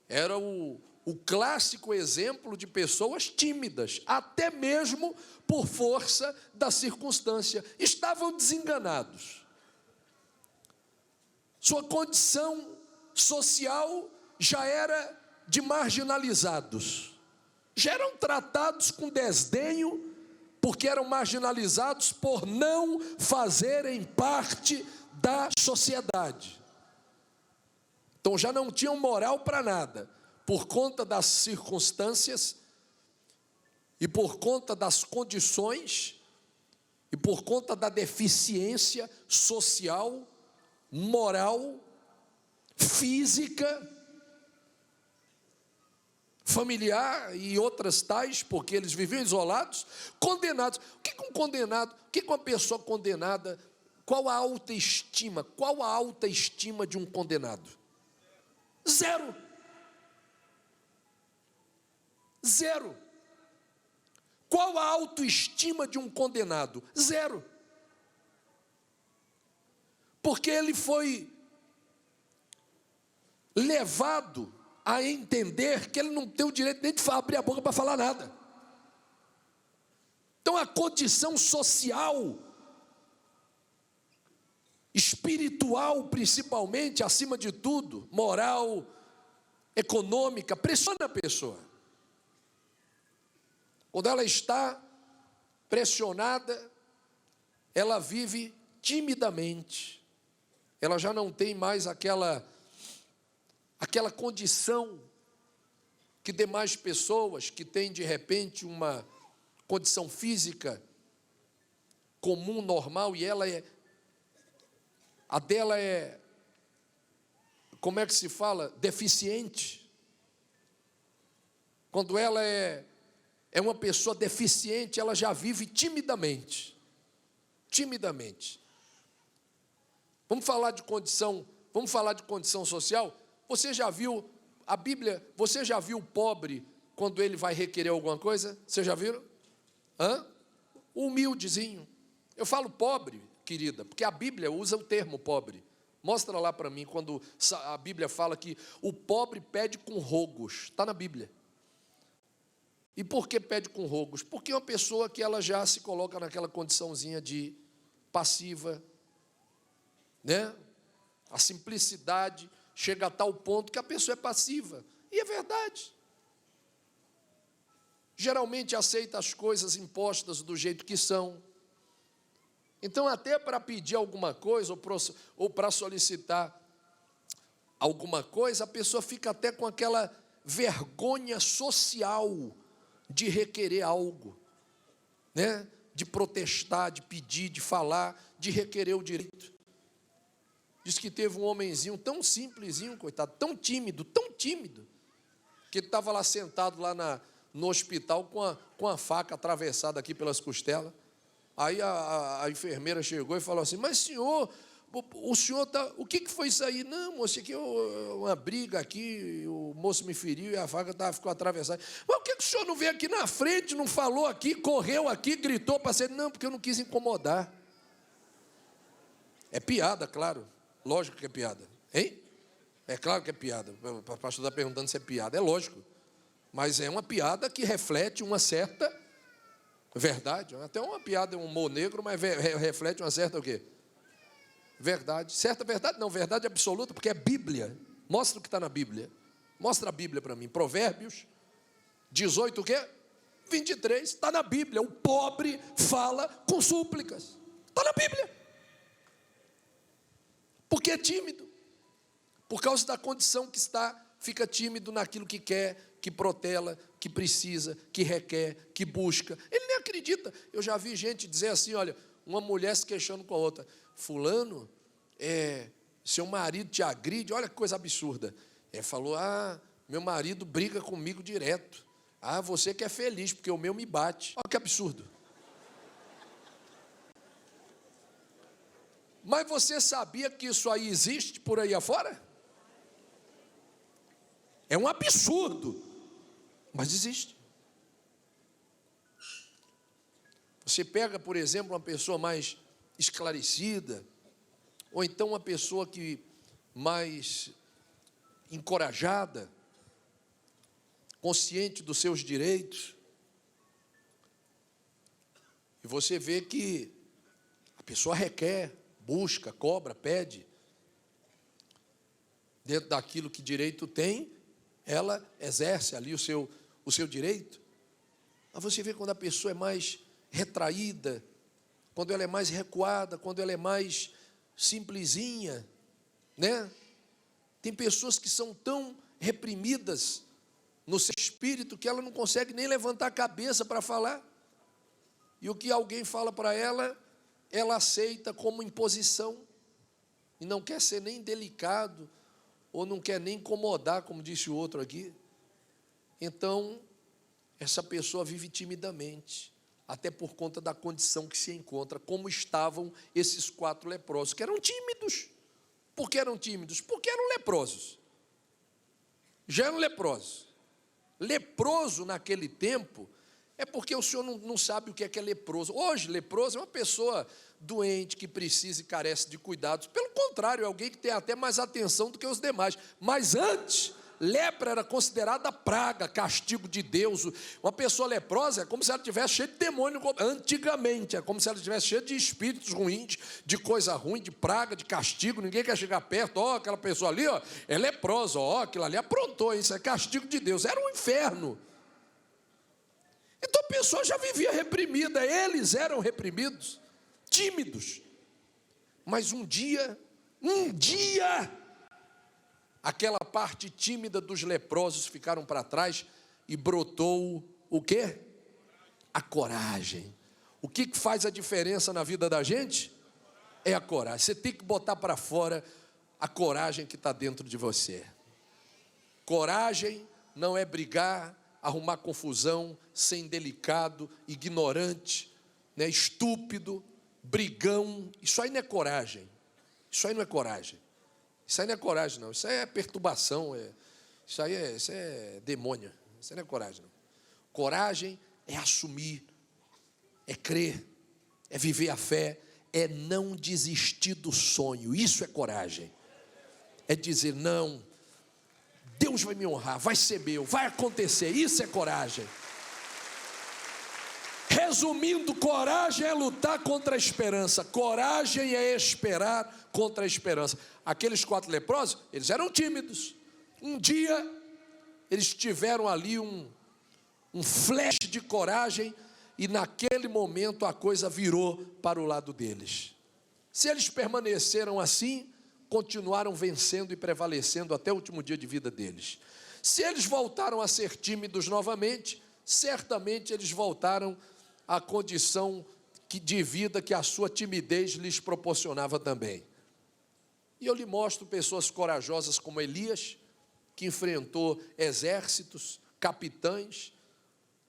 era o clássico exemplo de pessoas tímidas, até mesmo por força da circunstância. Estavam desenganados. Sua condição social já era de marginalizados. Já eram tratados com desdenho, porque eram marginalizados por não fazerem parte da sociedade. Então já não tinham moral para nada, por conta das circunstâncias, e por conta das condições, e por conta da deficiência social, moral, física, familiar e outras tais, porque eles viviam isolados, condenados. O que é um condenado? O que é uma pessoa condenada? Qual a autoestima? Qual a autoestima de um condenado? Zero. Zero. Qual a autoestima de um condenado? Zero. Porque ele foi levado a entender que ele não tem o direito nem de abrir a boca para falar nada. Então a condição social espiritual principalmente, acima de tudo, moral, econômica, pressiona a pessoa. Quando ela está pressionada, ela vive timidamente. Ela já não tem mais aquela condição que demais pessoas que têm de repente uma condição física comum, normal, e a dela é, como é que se fala? Deficiente. Quando ela é uma pessoa deficiente, ela já vive timidamente. Timidamente. Vamos falar de condição social? Você já viu a Bíblia, você já viu o pobre quando ele vai requerer alguma coisa? Você já viram? O humildezinho. Eu falo pobre, querida, porque a Bíblia usa o termo pobre. Mostra lá para mim quando a Bíblia fala que o pobre pede com rogos. Está na Bíblia. E por que pede com rogos? Porque é uma pessoa que ela já se coloca naquela condiçãozinha de passiva, né? A simplicidade chega a tal ponto que a pessoa é passiva. E é verdade. Geralmente aceita as coisas impostas do jeito que são. Então, até para pedir alguma coisa ou para solicitar alguma coisa, a pessoa fica até com aquela vergonha social de requerer algo, né? De protestar, de pedir, de falar, de requerer o direito. Diz que teve um homenzinho tão simplesinho, coitado, tão tímido, que ele estava lá sentado lá no hospital com a faca atravessada aqui pelas costelas. Aí a enfermeira chegou e falou assim: mas senhor, o senhor está... O que foi isso aí? Não, moço, aqui é uma briga aqui, o moço me feriu e a faca ficou atravessada. Mas o que o senhor não veio aqui na frente, não falou aqui, correu aqui, gritou para ser... Não, porque eu não quis incomodar. É piada, claro. Lógico que é piada. Hein? É claro que é piada. O pastor está perguntando se é piada. É lógico. Mas é uma piada que reflete uma certa... verdade, até uma piada, um humor negro, mas reflete uma certa o quê? Verdade. Certa verdade? Não, verdade absoluta, porque é Bíblia. Mostra o que está na Bíblia. Mostra a Bíblia para mim. Provérbios 18, o quê? 23, está na Bíblia. O pobre fala com súplicas. Está na Bíblia. Porque é tímido. Por causa da condição que está, fica tímido naquilo que quer, que protela, que precisa, que requer, que busca. Ele nem acredita. Eu já vi gente dizer assim, olha, uma mulher se queixando com a outra: fulano, seu marido te agride, olha que coisa absurda. Falou: meu marido briga comigo direto. Você que é feliz, porque o meu me bate. Olha que absurdo. Mas você sabia que isso aí existe por aí afora? É um absurdo, mas existe. Você pega, por exemplo, uma pessoa mais esclarecida, ou então uma pessoa que mais encorajada, consciente dos seus direitos, e você vê que a pessoa requer, busca, cobra, pede, dentro daquilo que direito tem, ela exerce ali o seu direito. Mas você vê quando a pessoa é mais retraída, quando ela é mais recuada, quando ela é mais simplesinha, né? Tem pessoas que são tão reprimidas no seu espírito que ela não consegue nem levantar a cabeça para falar. E o que alguém fala para ela, ela aceita como imposição. E não quer ser nem delicado, ou não quer nem incomodar, como disse o outro aqui. Então, essa pessoa vive timidamente, até por conta da condição que se encontra, como estavam esses 4 leprosos, que eram tímidos. Por que eram tímidos? Porque eram leprosos. Já eram leprosos. Leproso naquele tempo é porque o senhor não sabe o que é leproso. Hoje, leproso é uma pessoa doente, que precisa e carece de cuidados. Pelo contrário, é alguém que tem até mais atenção do que os demais. Mas antes, lepra era considerada praga, castigo de Deus. Uma pessoa leprosa é como se ela tivesse cheia de demônio, antigamente, é como se ela tivesse cheia de espíritos ruins, de coisa ruim, de praga, de castigo, ninguém quer chegar perto. Ó, aquela pessoa ali, ó, é leprosa, ó, aquilo ali aprontou, isso é castigo de Deus, era um inferno. Então a pessoa já vivia reprimida, eles eram reprimidos, tímidos. Mas um dia, aquela parte tímida dos leprosos ficaram para trás e brotou o quê? A coragem. O que faz a diferença na vida da gente? É a coragem. Você tem que botar para fora a coragem que está dentro de você. Coragem não é brigar, arrumar confusão, ser indelicado, ignorante, né, estúpido, brigão. Isso aí não é coragem. Isso aí não é coragem. Isso aí não é coragem, não. Isso aí é perturbação. Isso é demônio. Isso aí não é coragem, não. Coragem é assumir, é crer, é viver a fé, é não desistir do sonho. Isso é coragem. É dizer, não, Deus vai me honrar, vai ser meu, vai acontecer. Isso é coragem. Resumindo, coragem é lutar contra a esperança. Coragem é esperar contra a esperança. Aqueles 4 leprosos, eles eram tímidos. Um dia, eles tiveram ali um flash de coragem e naquele momento a coisa virou para o lado deles. Se eles permaneceram assim, continuaram vencendo e prevalecendo até o último dia de vida deles. Se eles voltaram a ser tímidos novamente, certamente eles voltaram à condição de vida que a sua timidez lhes proporcionava também. E eu lhe mostro pessoas corajosas como Elias, que enfrentou exércitos, capitães,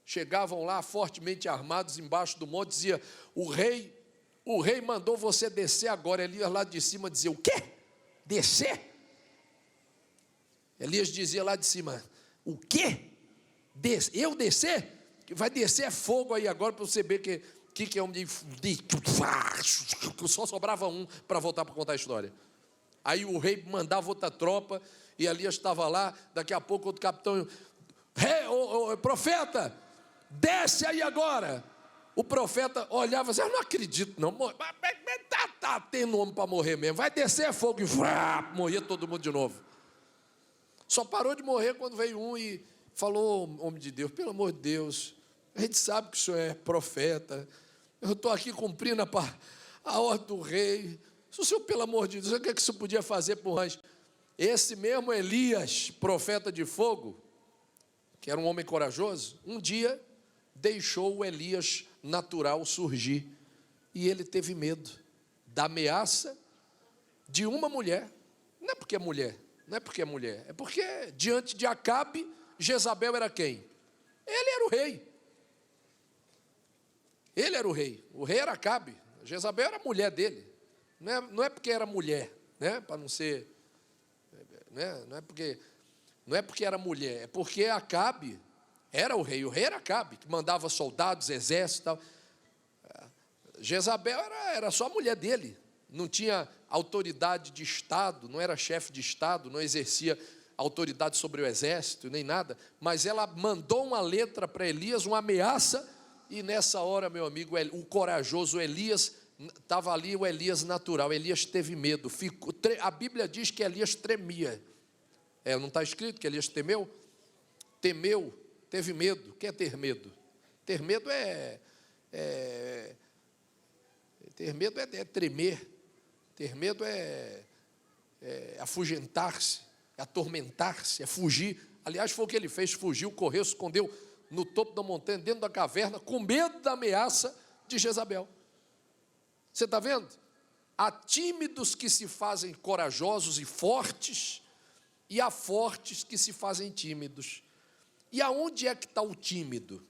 chegavam lá fortemente armados embaixo do monte, dizia, o rei mandou você descer agora. Elias lá de cima dizia, o quê? Descer? Elias dizia lá de cima, o quê? Eu descer? Vai descer é fogo aí agora para você ver que é um de só sobrava um para voltar para contar a história. Aí o rei mandava outra tropa e Elias estava lá, daqui a pouco outro capitão, profeta, desce aí agora. O profeta olhava assim, eu não acredito não, tá tendo homem para morrer mesmo, vai descer é fogo, e morria todo mundo de novo. Só parou de morrer quando veio um e falou, homem de Deus, pelo amor de Deus, a gente sabe que o senhor é profeta, eu estou aqui cumprindo a ordem do rei, se o senhor, pelo amor de Deus, o que é que o senhor podia fazer por nós? Esse mesmo Elias, profeta de fogo, que era um homem corajoso, um dia deixou o Elias natural surgir, e ele teve medo da ameaça de uma mulher. Não é porque é mulher, é porque diante de Acabe, Jezabel era quem? Ele era o rei. Ele era o rei era Acabe, Jezabel era a mulher dele. Não é porque era mulher, né? Para não ser, né? Não é porque era mulher, é porque Acabe era o rei era Acabe, que mandava soldados, exércitos e tal. Jezabel era só a mulher dele, não tinha autoridade de Estado, não era chefe de Estado, não exercia autoridade sobre o exército, nem nada, mas ela mandou uma letra para Elias, uma ameaça, e nessa hora, meu amigo, o corajoso Elias, estava ali o Elias natural, Elias teve medo, a Bíblia diz que Elias tremia, não está escrito que Elias temeu, teve medo. O que é ter medo? Ter medo é tremer, ter medo é afugentar-se, é atormentar-se, é fugir. Aliás, foi o que ele fez, fugiu, correu, se escondeu no topo da montanha, dentro da caverna, com medo da ameaça de Jezabel. Você está vendo? Há tímidos que se fazem corajosos e fortes, e há fortes que se fazem tímidos. E aonde é que está o tímido?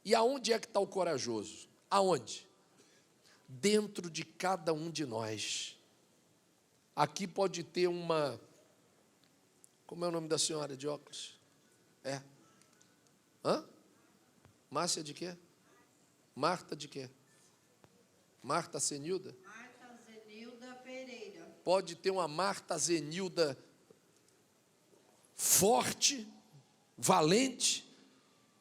E aonde é que está o corajoso? Aonde? Dentro de cada um de nós. Aqui pode ter uma... Como é o nome da senhora de óculos? Márcia de quê? Marta de quê? Marta Zenilda? Marta Zenilda Pereira. Pode ter uma Marta Zenilda forte, valente,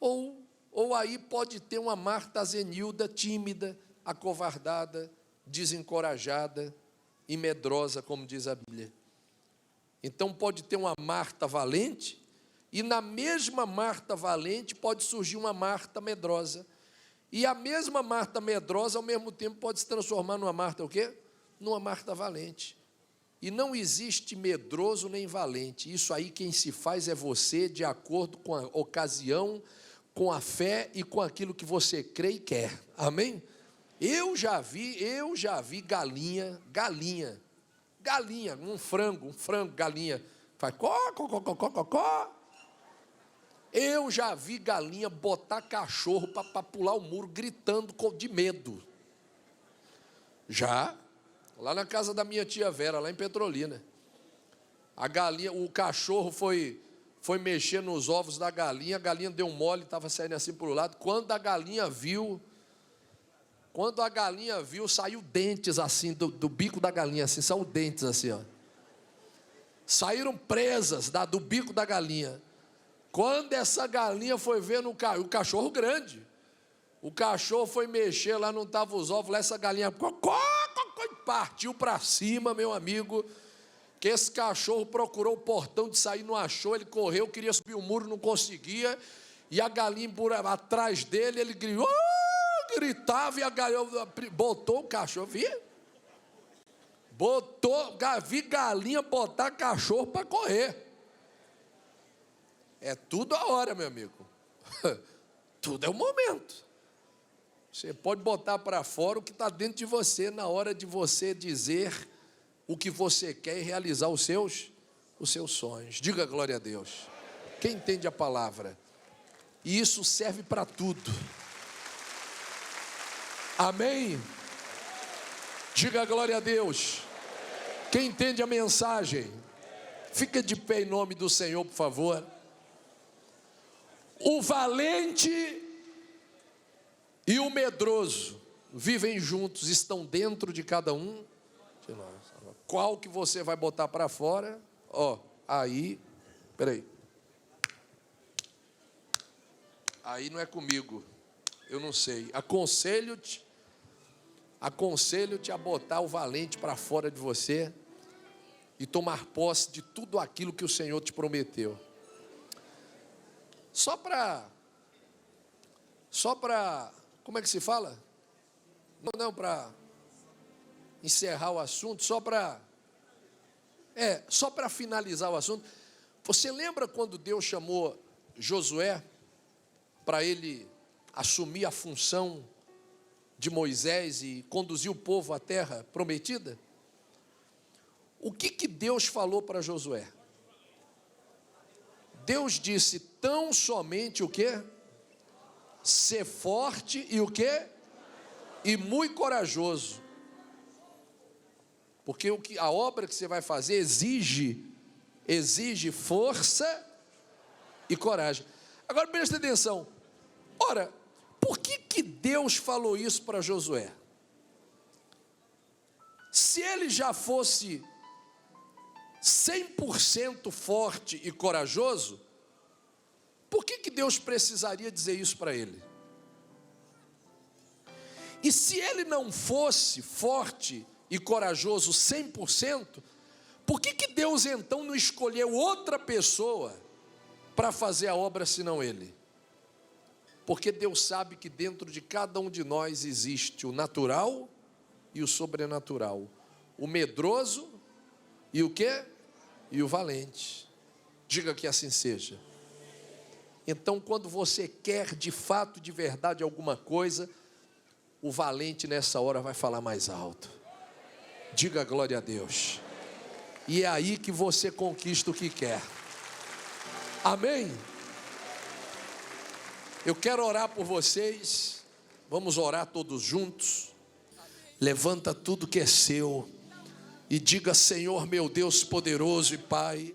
ou aí pode ter uma Marta Zenilda tímida, acovardada, desencorajada e medrosa, como diz a Bíblia. Então pode ter uma Marta valente, e na mesma Marta valente pode surgir uma Marta medrosa. E a mesma Marta medrosa, ao mesmo tempo, pode se transformar numa Marta o quê? Numa Marta valente. E não existe medroso nem valente. Isso aí quem se faz é você, de acordo com a ocasião, com a fé e com aquilo que você crê e quer. Amém? Eu já vi galinha, um frango, galinha, faz có, có, có, có, có, có. Eu já vi galinha botar cachorro para pular o muro, gritando de medo. Já, lá na casa da minha tia Vera, lá em Petrolina. A galinha, o cachorro foi mexer nos ovos da galinha, a galinha deu um mole, estava saindo assim para o lado. Quando a galinha viu, saiu dentes assim, do bico da galinha, assim, saiu dentes assim, ó. Saíram presas do bico da galinha. Quando essa galinha foi ver o cachorro grande, o cachorro foi mexer, lá não estavam os ovos, lá essa galinha partiu para cima, meu amigo, que esse cachorro procurou o portão de sair, não achou, ele correu, queria subir o muro, não conseguia, e a galinha atrás dele, ele gritava, e a galinha botou o cachorro, vi galinha botar cachorro para correr. É tudo a hora, meu amigo. Tudo é o momento. Você pode botar para fora o que está dentro de você, na hora de você dizer o que você quer e realizar os seus sonhos. Diga glória a Deus. Quem entende a palavra? E isso serve para tudo. Amém? Diga glória a Deus. Quem entende a mensagem? Fica de pé em nome do Senhor, por favor. O valente e o medroso vivem juntos, estão dentro de cada um de nós. Qual que você vai botar para fora? Aí não é comigo, eu não sei. Aconselho-te a botar o valente para fora de você e tomar posse de tudo aquilo que o Senhor te prometeu. Só para, como é que se fala? Não, para encerrar o assunto, só para finalizar o assunto. Você lembra quando Deus chamou Josué para ele assumir a função de Moisés e conduzir o povo à terra prometida? O que Deus falou para Josué? Deus disse: tão somente o quê? Ser forte e o quê? E muito corajoso. Porque a obra que você vai fazer exige força e coragem. Agora presta atenção. Ora, por que Deus falou isso para Josué? Se ele já fosse 100% forte e corajoso, por que Deus precisaria dizer isso para ele? E se ele não fosse forte e corajoso 100%, por que Deus então não escolheu outra pessoa para fazer a obra senão ele? Porque Deus sabe que dentro de cada um de nós existe o natural e o sobrenatural, o medroso e o quê? E o valente. Diga que assim seja. Então, quando você quer de fato, de verdade alguma coisa, o valente nessa hora vai falar mais alto. Diga glória a Deus. E é aí que você conquista o que quer. Amém? Eu quero orar por vocês. Vamos orar todos juntos. Levanta tudo que é seu e diga: Senhor meu Deus poderoso e Pai,